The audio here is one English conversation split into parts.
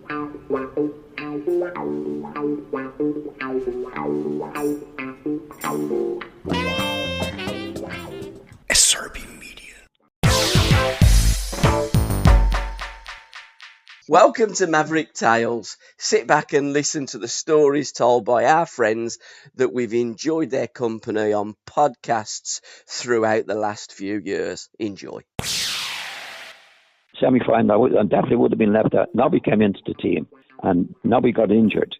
SRBMedia. Welcome to Maverick Tales. Sit back and listen to the stories told by our friends that we've enjoyed their company on podcasts throughout the last few years. Enjoy. Semi-final, I definitely would have been left out. Nobby came into the team and Nobby got injured.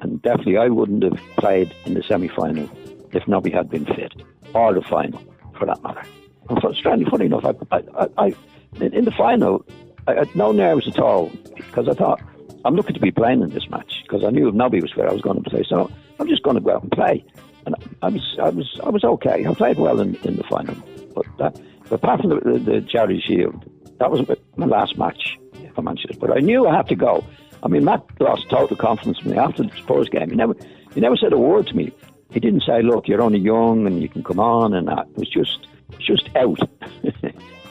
And definitely I wouldn't have played in the semi-final if Nobby had been fit. Or the final, for that matter. And funny enough, in the final, I had no nerves at all because I thought, I'm looking to be playing in this match because I knew if Nobby was fit, I was going to play. So I'm just going to go out and play. And I was okay. I played well in the final. But apart from the Charity Shield, that was my last match for Manchester. But I knew I had to go. I mean, Matt lost total confidence in me after the Spurs game. He never said a word to me. He didn't say, look, you're only young and you can come on and that. It was just out.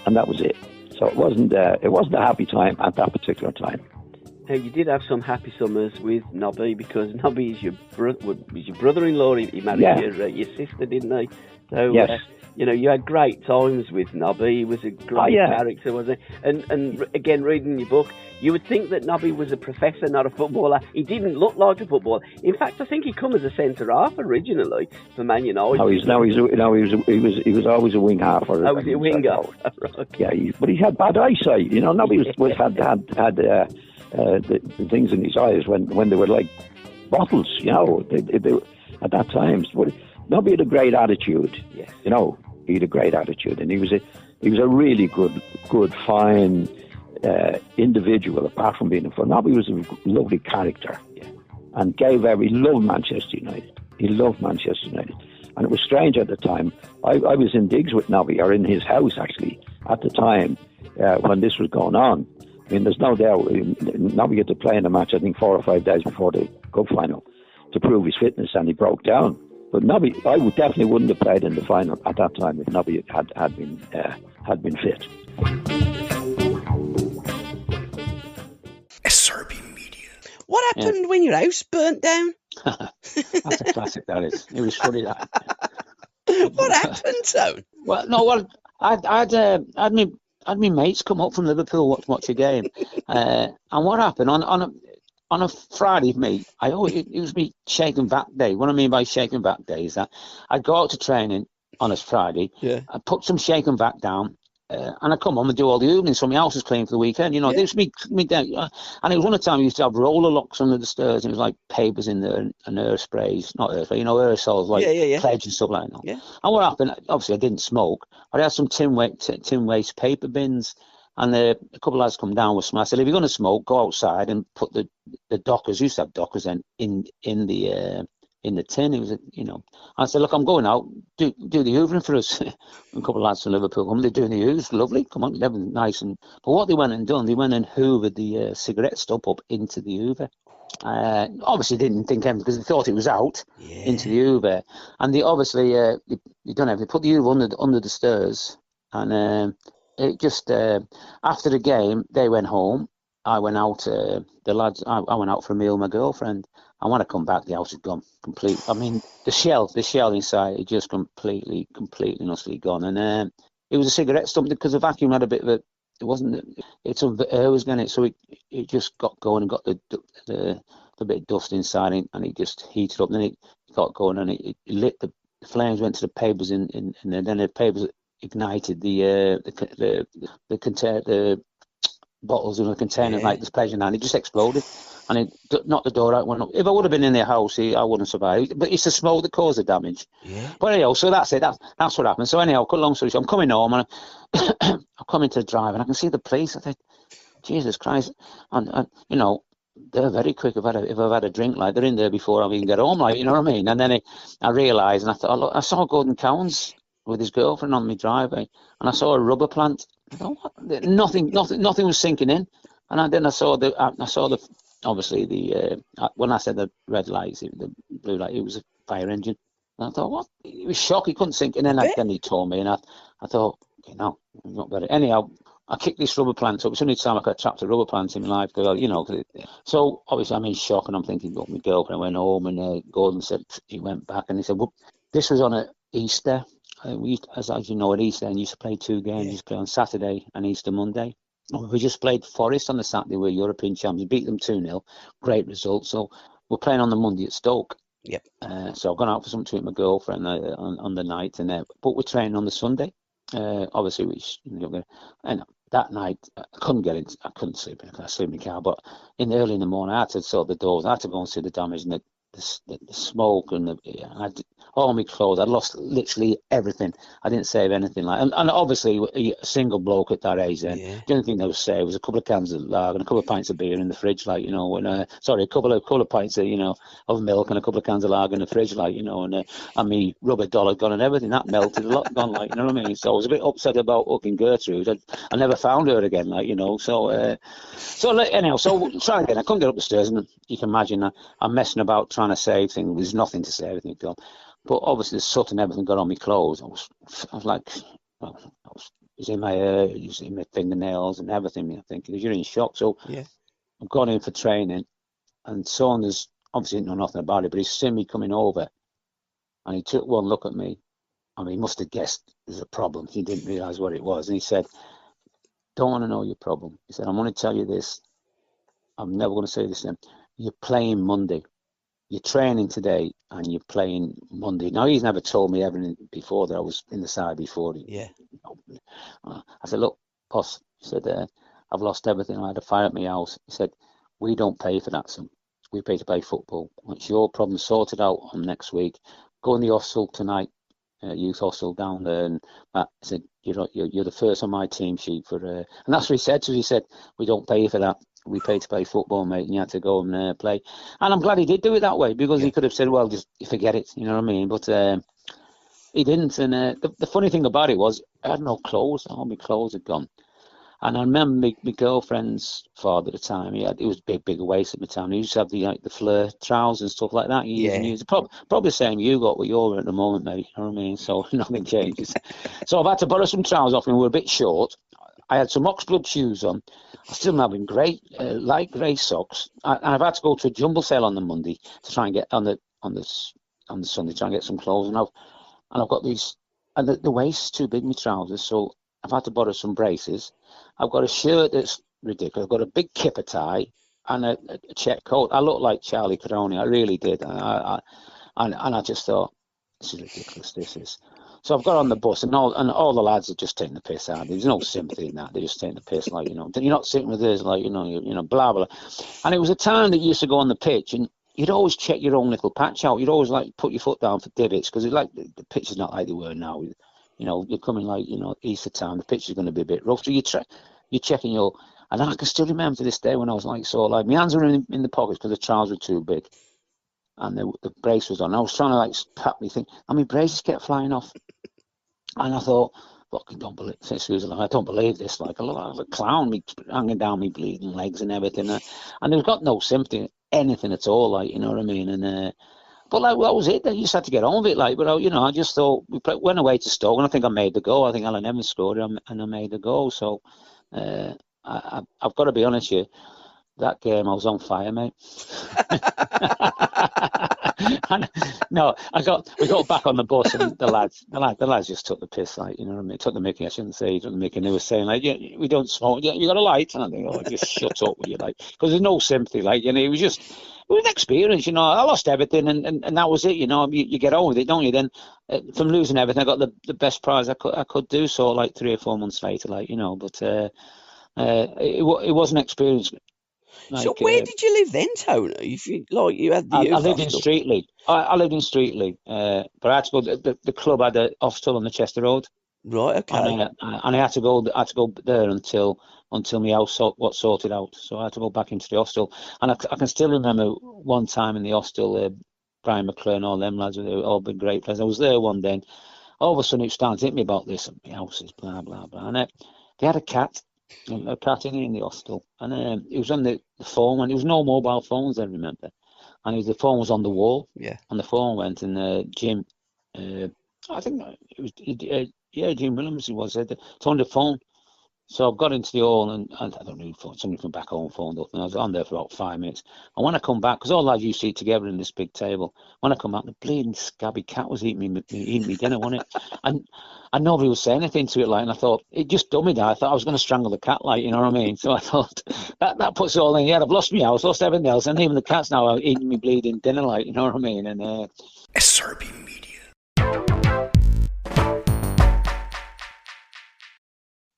And that was it. So it wasn't a happy time at that particular time. Now, you did have some happy summers with Nobby because Nobby is your brother-in-law. He married your sister, didn't he? So, yes. You had great times with Nobby. He was a great character, wasn't he? And again, reading your book, you would think that Nobby was a professor, not a footballer. He didn't look like a footballer. In fact, I think he come as a centre half originally for Man United. He was always a wing half. Was he a winger? Right. Yeah, but he had bad eyesight. Nobby had the things in his eyes when they were like bottles. They at that time. But Nobby had a great attitude. Yes. He had a great attitude, and he was a really good, fine individual. Apart from being a footballer, Nobby was a lovely character, and he loved Manchester United. He loved Manchester United, and it was strange at the time. I was in digs with Nobby, or in his house actually, at the time when this was going on. I mean, there's no doubt Nobby had to play in a match, I think 4 or 5 days before the cup final, to prove his fitness, and he broke down. But Nobby, I definitely wouldn't have played in the final at that time if Nobby had been fit. SRBMedia. What happened when your house burnt down? That's a classic, that is. It was funny, that. What happened, Tone? I'd my mates come up from Liverpool watch a game, and what happened on a Friday, it was me shaking back day. What I mean by shaking back day is that I'd go out to training on a Friday, I put some shaking back down, and I come home and do all the evening, so my house was clean for the weekend. This was me day. And it was one of the time we used to have roller locks under the stairs, and it was like papers in there and air sprays, not air spray, aerosols like pledge and stuff like that. Yeah. And what happened? Obviously, I didn't smoke. I had some tin waste paper bins. And a couple of lads come down with some. I said, if you're going to smoke, go outside and put the Dockers, used to have Dockers then, in the tin. It was, I said, look, I'm going out, do the hoovering for us. A couple of lads from Liverpool come, they're doing the hoovers, lovely, come on, everything nice. But what they went and done, they went and hoovered the cigarette stub up into the hoover. Obviously didn't think anything because they thought it was out into the hoover. And they obviously, they done everything, put the hoover under the stairs, and it just after the game they went home. I went out. The lads. I went out for a meal with my girlfriend. And when I come back, the house had gone complete. I mean, the shell inside it just completely and utterly gone. And it was a cigarette stump because the vacuum had a bit of a. It wasn't. It's the air was getting it, so it just got going and got the bit of dust inside it, and it just heated up. And then it got going and it lit. The flames went to the papers in there. Then the papers ignited the bottles in a container like this pleasure, and it just exploded, and it knocked the door out. Went up. If I would have been in the house, I wouldn't survive. But it's the smoke that caused the damage. Yeah. But anyhow, so that's it. That's what happened. So anyhow, cut long story short, I'm coming home and I come into the drive and I can see the police. I think, Jesus Christ, and they're very quick. If I've had a drink, like they're in there before I even get home, like you know what I mean. And then I realised, and I thought, look, I saw Gordon Cowans with his girlfriend on my driveway, and I saw a rubber plant. I thought, what? Nothing was sinking in. And then I saw the obviously the when I said the red lights, the blue light, it was a fire engine. And I thought, what? It was shock. He couldn't sink in. And then he told me, and I thought, okay, no, not better. Anyhow, I kicked this rubber plant up. It's the only time I could trap a rubber plant in my life. So obviously I'm in shock, and I'm thinking, look, my girlfriend went home, and Gordon said he went back, and he said, well, this was on a Easter. As you know, at Easter, and used to play 2 games. You used to play on Saturday and Easter Monday. We just played Forest on the Saturday. We're European champions. Beat them 2-0. Great result. So we're playing on the Monday at Stoke. Yep. So I've gone out for something to eat with my girlfriend on the night, but we're training on the Sunday. Obviously, and that night I couldn't sleep. I sleep in the car, but early in the morning I had to sort the doors. I had to go and see the damage and the smoke and all my clothes. I'd lost literally everything. I didn't save anything. And obviously a single bloke at that age then. The only thing they would say was a couple of cans of lager and a couple of pints of beer in the fridge, a couple of pints of of milk and a couple of cans of lager in the fridge, and me rubber dollar gone and everything that melted, a lot gone, you know what I mean. So I was a bit upset about hooking Gertrude. I never found her again, So anyhow, so try again. I couldn't get up the stairs, and you can imagine I'm messing about trying to save things. There's nothing to save, everything gone. But obviously the soot and everything got on my clothes. I was like, it was in my hair, it was in my fingernails and everything. I think because you're in shock. So I've gone in for training, and Saunders obviously didn't know nothing about it, but he's seen me coming over, and he took one look at me. I mean, he must have guessed there's a problem. He didn't realise what it was, and he said, "Don't want to know your problem." He said, "I'm going to tell you this. I'm never going to say this to him. You're playing Monday. You're training today and you're playing Monday." Now, he's never told me everything before that I was in the side before. I said, "Look, boss," he said, "I've lost everything. I had a fire at my house." He said, "We don't pay for that, son. We pay to play football. It's your problem sorted out on next week. Go in the hostel tonight, youth hostel down there." And Matt said, you're the first on my team sheet for, and that's what he said to us. He said, "We don't pay for that. We pay to play football, mate, and you had to go and play." And I'm glad he did do it that way, because he could have said, "Well, just forget it," you know what I mean? But he didn't. And the funny thing about it was, I had no clothes. All my clothes had gone. And I remember my girlfriend's father at the time. He was big waist at the time. He used to have the flare trousers and stuff like that. Probably the same you got what you're at the moment, mate. You know what I mean? So nothing changes. So I've had to borrow some trousers off him. We were a bit short. I had some oxblood shoes on. I still having light grey socks. I've had to go to a jumble sale on the Monday to try and get on the Sunday, try and get some clothes. And I've got these, and the waist's too big, my trousers. So I've had to borrow some braces. I've got a shirt that's ridiculous. I've got a big kipper tie and a check coat. I look like Charlie Caroni. I really did. And I just thought, this is ridiculous. This is. So I've got on the bus, and all the lads are just taking the piss out. There's no sympathy in that. They're just taking the piss, you're not sitting with us, blah blah. And it was a time that you used to go on the pitch, and you'd always check your own little patch out. You'd always put your foot down for divots, because the pitch is not like they were now. You're coming Easter time. The pitch is going to be a bit rough, so you're checking your. And I can still remember to this day when I was my hands were in the pockets because the trousers were too big, and the brace was on. I was trying to pat me thing, and my braces kept flying off. And I thought, fucking don't believe this. I don't believe this. I look like a clown, me hanging down me bleeding legs and everything. And they've got no sympathy, anything at all, you know what I mean? And but that was it. You just had to get on with it, But I just thought we went away to Stoke, and I think I made the goal. I think Alan Evans scored, and I made the goal. So I've got to be honest with you. That game, I was on fire, mate. No, we got back on the bus, and the lads just took the piss, you know what I mean? Took the mickey. I shouldn't say took the mickey. And they were saying, we don't smoke. You got a light? And I think, just shut up with you, because there's no sympathy, it was an experience, I lost everything, and that was it, You get on with it, don't you? Then from losing everything, I got the best prize I could do. So 3 or 4 months later, But it was an experience. So where did you live then, Tony? If you had the I lived in Streatley. I lived in Streatley, but I had to go. The club had a hostel on the Chester Road. Right. Okay. And I had to go there until my house got sorted out. So I had to go back into the hostel. And I can still remember one time in the hostel, Brian McClure and all them lads were all been great players. I was there one day, and all of a sudden it started to hit me about this. And my house is blah blah blah. And they had a cat in the hostel, and it was on the phone, and there was no mobile phones, I remember, and the phone was on the wall. And the phone went, and Jim, I think it was Jim Williams, he was there, turned the phone So I got into the hall and I don't know, somebody from back home phoned up and I was on there for about 5 minutes. And when I come back, because all lads used to eat together in this big table, when I come back, the bleeding scabby cat was eating me dinner, wasn't it? And nobody was saying anything to it, like, and I thought, it just dumb me down. I thought I was going to strangle the cat, like, you know what I mean? So I thought, that puts it all in. Yeah, I've lost my house, lost everything else, and even the cat's now eating me bleeding dinner, like, you know what I mean? And SRBMedia.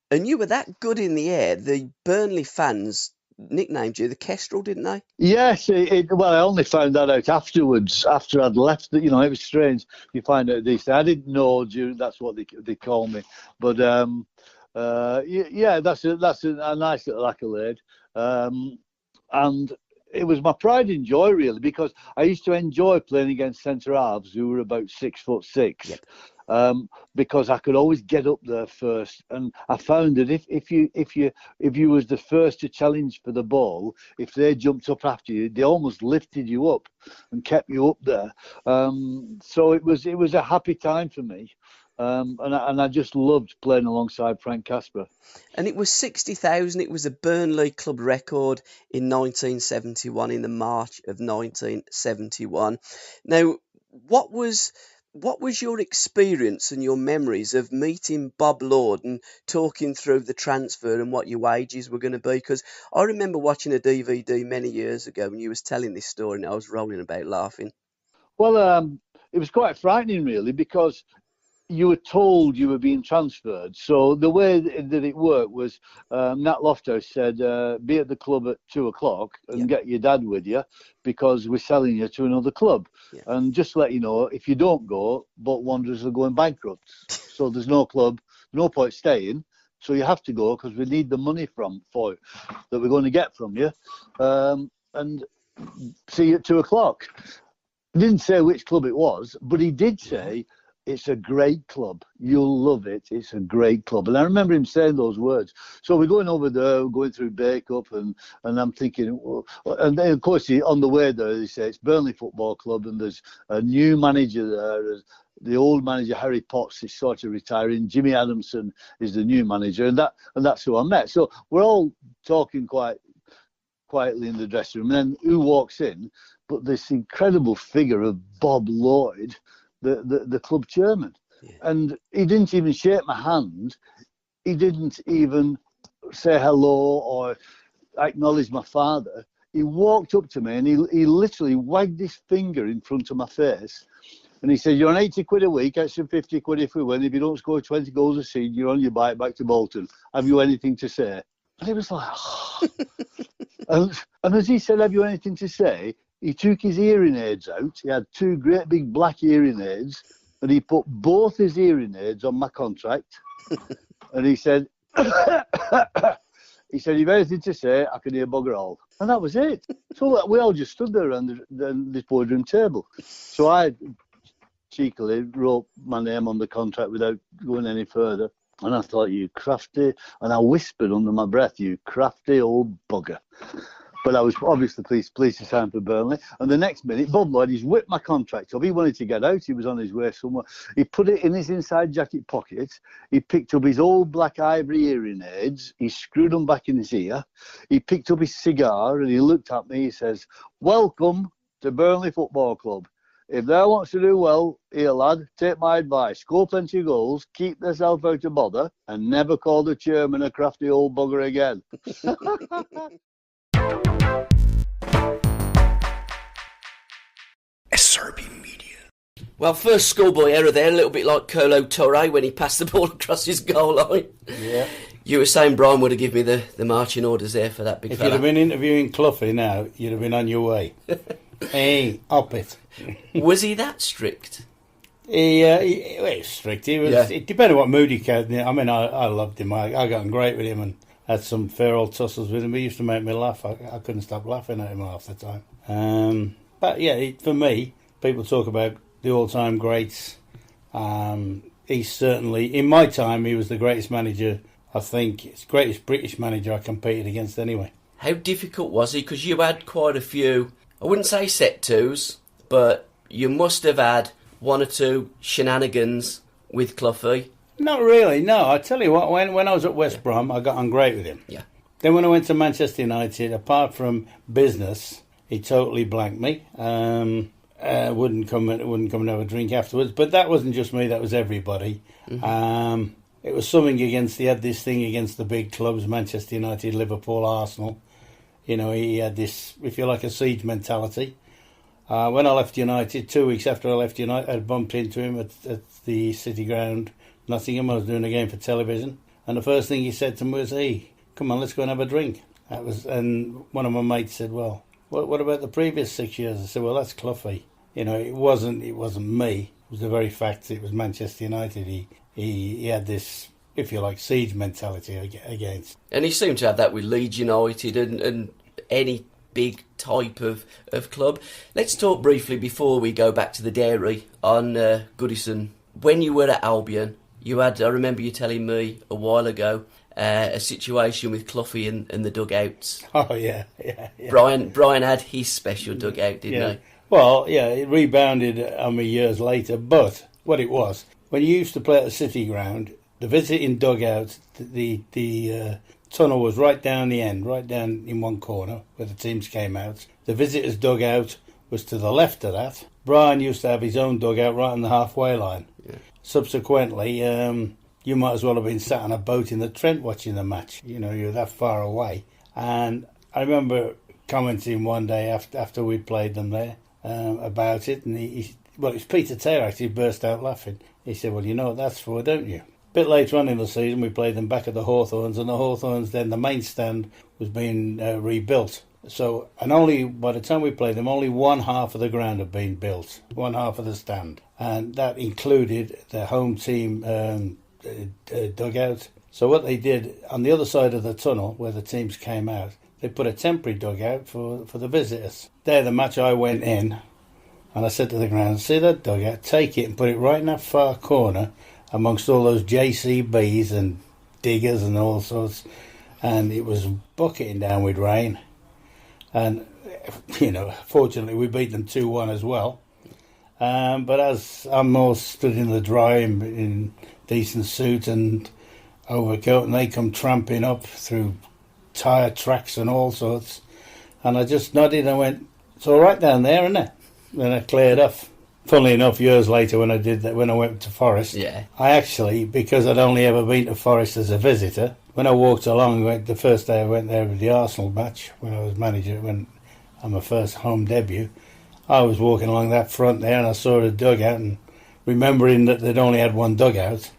And you were that good in the air, the Burnley fans nicknamed you the Kestrel, didn't they? Yes, well, I only found that out afterwards, after I'd left. It was strange. You find out these things. I didn't know that's what they call me. But yeah, that's a nice little accolade. And it was my pride and joy, really, because I used to enjoy playing against centre halves who were about 6'6". Yep. Because I could always get up there first, and I found that if you was the first to challenge for the ball, if they jumped up after you, they almost lifted you up and kept you up there. So it was a happy time for me, and I just loved playing alongside Frank Casper. And it was 60,000. It was a Burnley club record in 1971, in the March of 1971. Now, what was your experience and your memories of meeting Bob Lord and talking through the transfer and what your wages were going to be? Because I remember watching a DVD many years ago and you was telling this story and I was rolling about laughing. Well, it was quite frightening, really, because you were told you were being transferred. So the way that it worked was Nat Lofthouse said, be at the club at 2:00 and get your dad with you because we're selling you to another club. Yeah. And just to let you know, if you don't go, Boat Wanderers are going bankrupt. So there's no club, no point staying. So you have to go because we need the money that we're going to get from you. And see you at 2:00. He didn't say which club it was, but he did say, it's a great club. You'll love it. It's a great club. And I remember him saying those words. So we're going over there, going through Bake-Up, and I'm thinking, well, and then, of course, on the way there, they say it's Burnley Football Club, and there's a new manager there. The old manager, Harry Potts, is sort of retiring. Jimmy Adamson is the new manager, and that's who I met. So we're all talking quite quietly in the dressing room. And then who walks in? But this incredible figure of Bob Lloyd, the club chairman. Yeah. And he didn't even shake my hand. He didn't even say hello or acknowledge my father. He walked up to me and he literally wagged his finger in front of my face. And he said, you're on 80 quid a week, extra 50 quid if we win. If you don't score 20 goals a season, you're on your bike back to Bolton. Have you anything to say? And it was like, oh. and as he said, have you anything to say? He took his hearing aids out. He had 2 great big black hearing aids, and he put both his hearing aids on my contract. And he said, you've anything to say, I can hear bugger all. And that was it. So we all just stood there around this boardroom table. So I cheekily wrote my name on the contract without going any further. And I thought, you crafty, and I whispered under my breath, you crafty old bugger. But I was obviously pleased to sign for Burnley. And the next minute, Bob Lloyd, he's whipped my contract up. He wanted to get out. He was on his way somewhere. He put it in his inside jacket pocket. He picked up his old black ivory hearing aids. He screwed them back in his ear. He picked up his cigar and he looked at me. He says, welcome to Burnley Football Club. If they wants to do well, here, lad, take my advice. Score plenty of goals, keep yourself out of bother, and never call the chairman a crafty old bugger again. SRBMedia. Well, first schoolboy error there, a little bit like Colo Torre when he passed the ball across his goal line. Yeah. You were saying Browne would have given me the marching orders there for that big If fella. you'd have been interviewing Clough now, you'd have been on your way. Hey, up it. Was he that strict? He was strict. He was. Yeah. It depended what mood he came in. I mean, I loved him. I got on great with him and had some fair old tussles with him. He used to make me laugh. I couldn't stop laughing at him half the time. But yeah, for me, people talk about the all-time greats. He's certainly, in my time, he was the greatest manager. I think it's the greatest British manager I competed against anyway. How difficult was he? Because you had quite a few, I wouldn't say set twos, but you must have had 1 or 2 shenanigans with Cloughy. Not really, no. I tell you what, when I was at West Brom, I got on great with him. Yeah. Then when I went to Manchester United, apart from business, he totally blanked me. Wouldn't come and have a drink afterwards. But that wasn't just me; that was everybody. Mm-hmm. It was something he had this thing against the big clubs: Manchester United, Liverpool, Arsenal. You know, he had this, if you like, a siege mentality. When I left United, 2 weeks after I left United, I bumped into him at the City Ground, Nottingham. I was doing a game for television, and the first thing he said to me was, "Hey, come on, let's go and have a drink." And one of my mates said, "Well, what about the previous 6 years?" I said, "Well, that's Clough." You know, it wasn't me. It was the very fact that it was Manchester United. He had this, if you like, siege mentality against. And he seemed to have that with Leeds United and any big type of club. Let's talk briefly before we go back to the dairy on Goodison. When you were at Albion, you had, I remember you telling me a while ago, a situation with Clough and the dugouts. Oh, yeah. Browne had his special dugout, didn't he? Well, yeah, it rebounded on me years later, but what it was, when you used to play at the City Ground, the visiting dugout, the tunnel was right down the end, right down in one corner where the teams came out. The visitors' dugout was to the left of that. Browne used to have his own dugout right on the halfway line. Yeah. Subsequently, you might as well have been sat on a boat in the Trent watching the match. You know, you're that far away. And I remember commenting one day after we'd played them there about it, and it was Peter Taylor actually burst out laughing. He said, "Well, you know what that's for, don't you?" A bit later on in the season, we played them back at the Hawthorns, and the Hawthorns, then the main stand was being rebuilt. So, and only by the time we played them, only one half of the ground had been built, one half of the stand, and that included the home team dugout. So what they did on the other side of the tunnel where the teams came out, they put a temporary dugout for the visitors. There, the match I went in, and I said to the ground, "See that dugout? Take it and put it right in that far corner amongst all those JCBs and diggers and all sorts." And it was bucketing down with rain. And, you know, fortunately we beat them 2-1 as well. But as I'm all stood in the dry in decent suit and overcoat, and they come tramping up through tyre tracks and all sorts, and I just nodded and went, "It's all right down there, isn't it?" Then I cleared off. Funnily enough, years later when I did that, when I went to Forest, I actually, because I'd only ever been to Forest as a visitor, when I walked along, the first day I went there with the Arsenal match, when I was manager, when on my first home debut, I was walking along that front there and I saw a dugout, and remembering that they'd only had one dugout,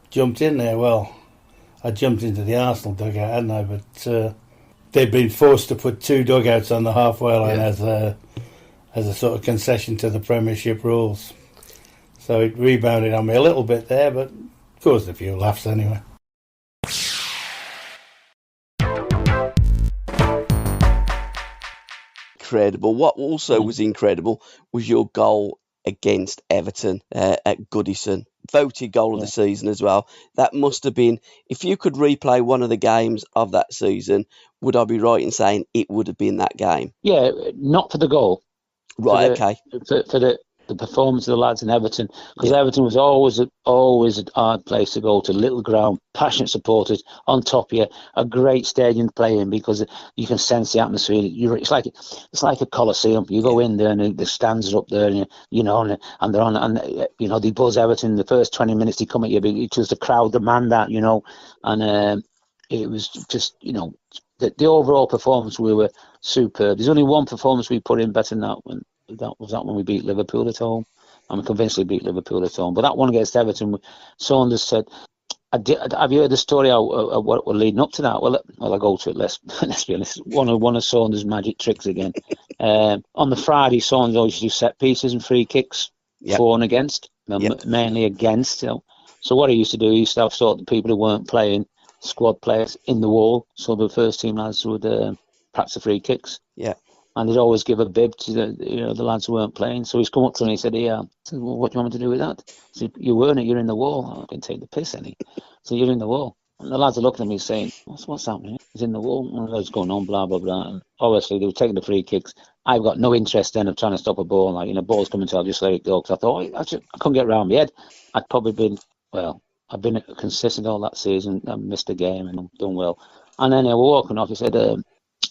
jumped in there. Well, I jumped into the Arsenal dugout, hadn't I? But they'd been forced to put two dugouts on the halfway line as a sort of concession to the Premiership rules. So it rebounded on me a little bit there, but caused a few laughs anyway. Incredible. What also was incredible was your goal against Everton at Goodison. Voted goal of the season as well. That must have been, if you could replay one of the games of that season, would I be right in saying it would have been that game? Yeah, not for the goal. Right, okay. For the performance of the lads in Everton, because Everton was always a hard place to go to. Little ground, passionate supporters on top of you, a great stadium to play in because you can sense the atmosphere. It's like a coliseum. You go in there and the stands are up there, and and they're on, and they buzz Everton. The first 20 minutes they come at you, it's just the crowd demand that, and it was just the overall performance. We were superb. There's only one performance we put in better than that one. That was when we beat Liverpool at home. I'm convinced we beat Liverpool at home. But that one against Everton, Saunders said, "Have you heard the story of what were leading up to that?" Well, I'll go to it. Let's be honest. One of Saunders' magic tricks again. On the Friday, Saunders always do set pieces and free kicks, for and against, mainly against. So what he used to do, he used to have sort of people who weren't playing, squad players in the wall, so the first team lads would practice the free kicks. Yeah. And he'd always give a bib to the lads who weren't playing. So he's come up to me and he said, "Yeah." I said, "Well, what do you want me to do with that?" He said, "You weren't it, you're in the wall." I didn't take the piss any. So "You're in the wall." And the lads are looking at me saying, What's happening? He's in the wall. And what's going on, blah, blah, blah. And obviously they were taking the free kicks. I've got no interest then of trying to stop a ball. Ball's coming to, I'll just let it go. Because I thought, I couldn't get around my head. I'd probably been, I've been consistent all that season. I missed a game and I've done well. And then we're walking off. He said,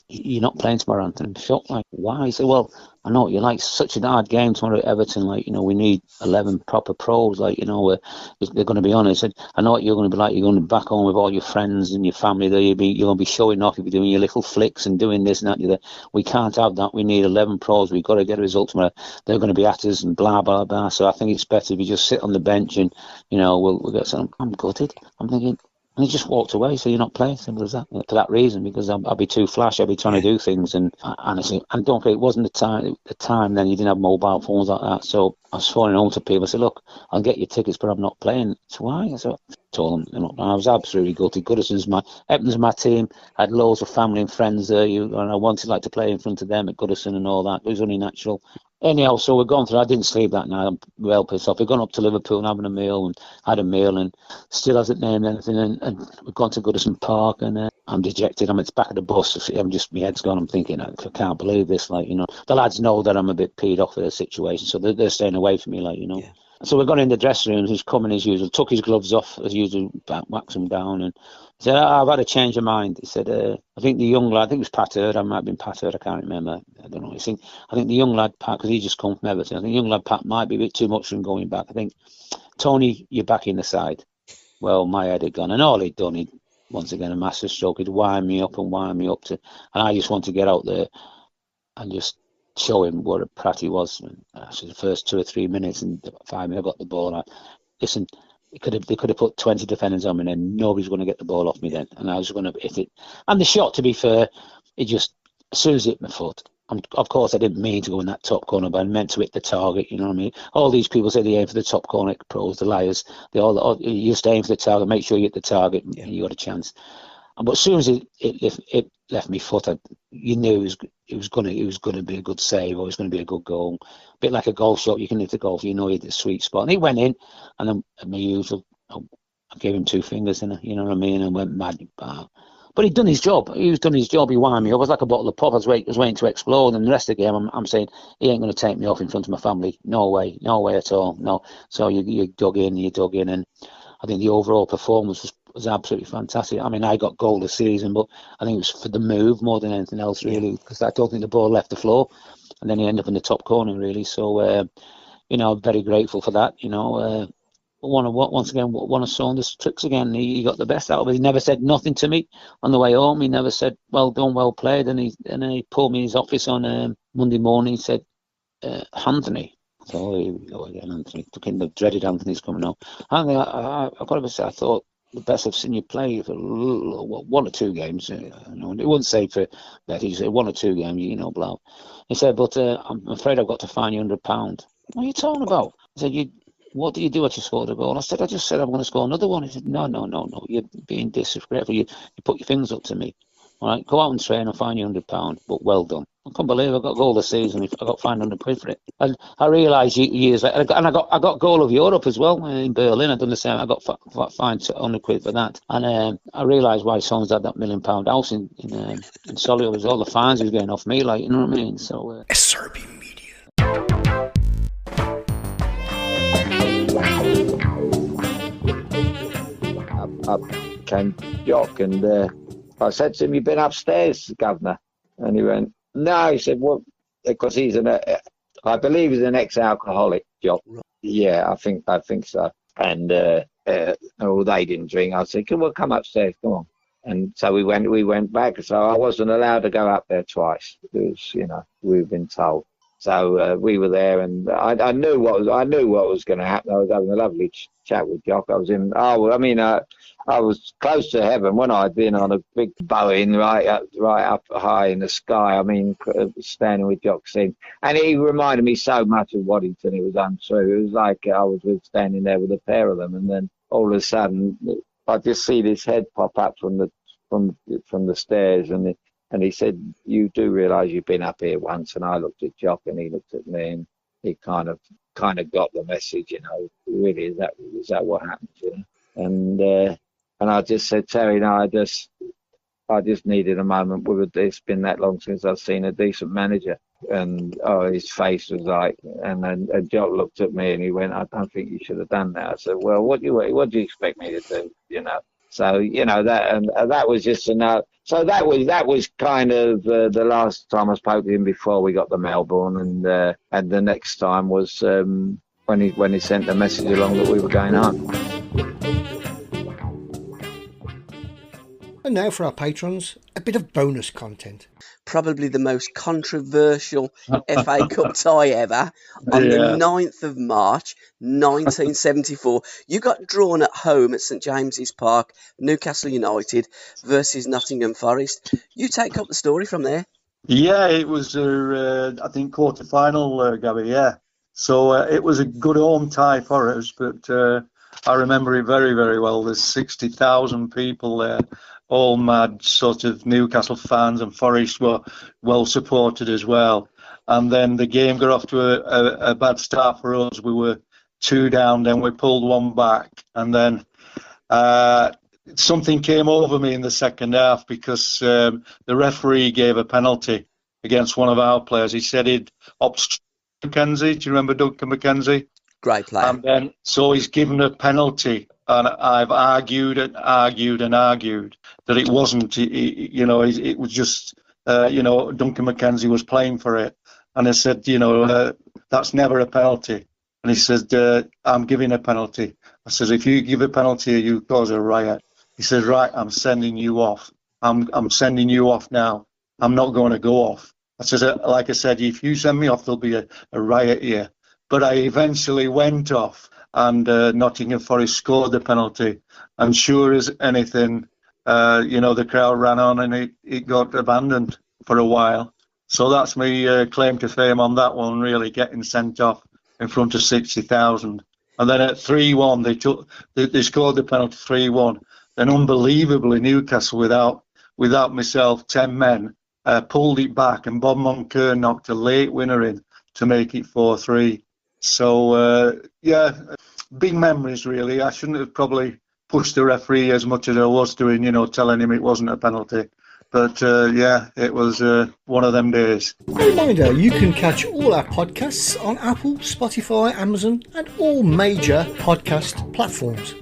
"You're not playing tomorrow, Anthony." I'm shocked. Like, why? He said, "Well, I know you like such a hard game tomorrow at Everton. Like, we need 11 proper pros. Like, they're going to be on it." He said, "I know what you're going to be like. You're going to be back home with all your friends and your family. There, you're going to be showing off. You'll be doing your little flicks and doing this and that. We can't have that. We need 11 pros. We've got to get a result tomorrow. They're going to be at us and blah blah blah. So I think it's better if you just sit on the bench and we'll get some." I'm gutted. I'm thinking. And he just walked away. So you're not playing, simple as that. For that reason, because I'll be too flash. I'll be trying to do things, and honestly, and don't forget, it wasn't the time then. You didn't have mobile phones like that. So I was phoning home to people. I said, "Look, I'll get your tickets, but I'm not playing." So why? So I told them, and I was absolutely gutted. Everton's my team. I had loads of family and friends there, and I wanted to play in front of them at Goodison and all that. It was only natural. Anyhow, so we're gone through. I didn't sleep that night. I'm well pissed off. We've gone up to Liverpool and having a meal, and had a meal, and still hasn't named anything. And we've gone to Goodison Park, and I'm dejected. I'm at the back of the bus. My head's gone. I'm thinking, I can't believe this. The lads know that I'm a bit peed off with the situation, so they're staying away from me. Yeah. So we got in the dressing room. He's coming as usual. Took his gloves off as usual, waxed them down, and he said, "I've had a change of mind." He said, "I think the young lad, I think it was Pat Hurd, I might have been Pat Hurd, I can't remember. I don't know. I think the young lad, Pat, because he just come from Everton, I think the young lad, Pat, might be a bit too much for him going back. I think, Tony, you're back in the side." Well, my head had gone. And all he'd done, once again, a master stroke. He'd wind me up. And I just want to get out there and just show him what a prat he was. And actually, the first 2 or 3 minutes and 5 minutes, I got the ball. Listen, they could have put 20 defenders on me, and then nobody's going to get the ball off me then. And I was going to hit it. And the shot, to be fair, it just, as soon as it hit my foot, of course, I didn't mean to go in that top corner, but I meant to hit the target, you know what I mean? All these people say they aim for the top corner, pros, the liars. You just aim for the target, make sure you hit the target, and you got a chance. But as soon as it left me foot, you knew it was going to be a good save, or it was going to be a good goal. A bit like a golf shot, you can hit the golf, you hit the sweet spot. And he went in, and then my usual, I gave him 2 fingers, you know what I mean, and went mad. But he'd done his job. He wound me up. I was like a bottle of pop. I was waiting to explode. And the rest of the game, I'm saying, he ain't going to take me off in front of my family. No way at all. No. So you dug in. And I think the overall performance was absolutely fantastic. I mean, I got goal this season, but I think it was for the move more than anything else, really, because I don't think the ball left the floor. And then he ended up in the top corner, really. So, very grateful for that, Once again, one of Saunders' tricks again. He got the best out of it. He never said nothing to me on the way home. He never said, "Well done, well played." And then he pulled me in his office on Monday morning. He said, "Anthony." So here we go again, Anthony. Fucking the dreaded Anthony's coming on. I've got to say, I thought the best I've seen you play for 1 or 2 games. It wouldn't say for that. He said 1 or 2 games, blah. He said, "But I'm afraid I've got to fine you £100. What are you talking about? He said, "What did you do after you scored a goal?" I said, "I just said I'm going to score another one." He said, No. You're being disrespectful. You put your fingers up to me. All right, go out and train and fine you £100, but well done. I can't believe I got goal this season. I got fined £100 for it. And I realised years later, and I got goal of Europe as well in Berlin. I'd done the same. I got fined £100 for that. And I realised why Sons had that £1 million house in Solihull. It was all the fines he was getting off me, you know what I mean? So SRBMedia. Up came Jock, and I said to him, "You've been upstairs, Governor?" And he went, "No." He said, "Well," because I believe he's an ex-alcoholic, Jock. Yeah, I think so. And they didn't drink. I said, "Come upstairs, come on." And so we went back. So I wasn't allowed to go up there twice because we've been told. So we were there, and I knew what was going to happen. I was having a lovely chat with Jock. I was close to heaven when I'd been on a big Boeing right up high in the sky. I mean, standing with Jock, and he reminded me so much of Waddington. It was untrue. It was like I was standing there with a pair of them, and then all of a sudden, I just see this head pop up from the stairs, and he said, "You do realise you've been up here once?" And I looked at Jock, and he looked at me, and he kind of got the message, Really, is that what happened, And I just said, "Terry, no, I just needed a moment with it. It's been that long since I've seen a decent manager. And his face was like, and then Jock looked at me and he went, "I don't think you should have done that." I said, "Well, what do you expect me to do?" So that was just enough. So that was kind of the last time I spoke to him before we got to Melbourne, and the next time was when he sent the message along that we were going home. And now for our patrons, a bit of bonus content. Probably the most controversial FA Cup tie ever. On the 9th of March, 1974, you got drawn at home at St James's Park, Newcastle United versus Nottingham Forest. You take up the story from there. Yeah, it was, I think, quarter-final, Gabby, yeah. So it was a good home tie for us, but I remember it very, very well. There's 60,000 people there. All mad sort of Newcastle fans, and Forest were well supported as well. And then the game got off to a bad start for us. We were 2 down, then we pulled 1 back. And then something came over me in the second half because the referee gave a penalty against one of our players. He said he'd obstructed McKenzie. Do you remember Duncan McKenzie? Great player. And then, so he's given a penalty. And I've argued that it wasn't, it was just, Duncan McKenzie was playing for it. And I said, that's never a penalty. And he said, I'm giving a penalty. I said, if you give a penalty, you cause a riot. He said, right, I'm sending you off. I'm sending you off now. I'm not going to go off. I said, like I said, if you send me off, there'll be a riot here. But I eventually went off. And Nottingham Forest scored the penalty. And sure as anything, the crowd ran on and it got abandoned for a while. So that's my claim to fame on that one, really, getting sent off in front of 60,000. And then at 3-1, they scored the penalty 3-1. Then unbelievably, Newcastle, without myself, 10 men, pulled it back, and Bob Moncur knocked a late winner in to make it 4-3. So, big memories, really. I shouldn't have probably pushed the referee as much as I was doing, telling him it wasn't a penalty. But, it was one of them days. A reminder, you can catch all our podcasts on Apple, Spotify, Amazon, and all major podcast platforms.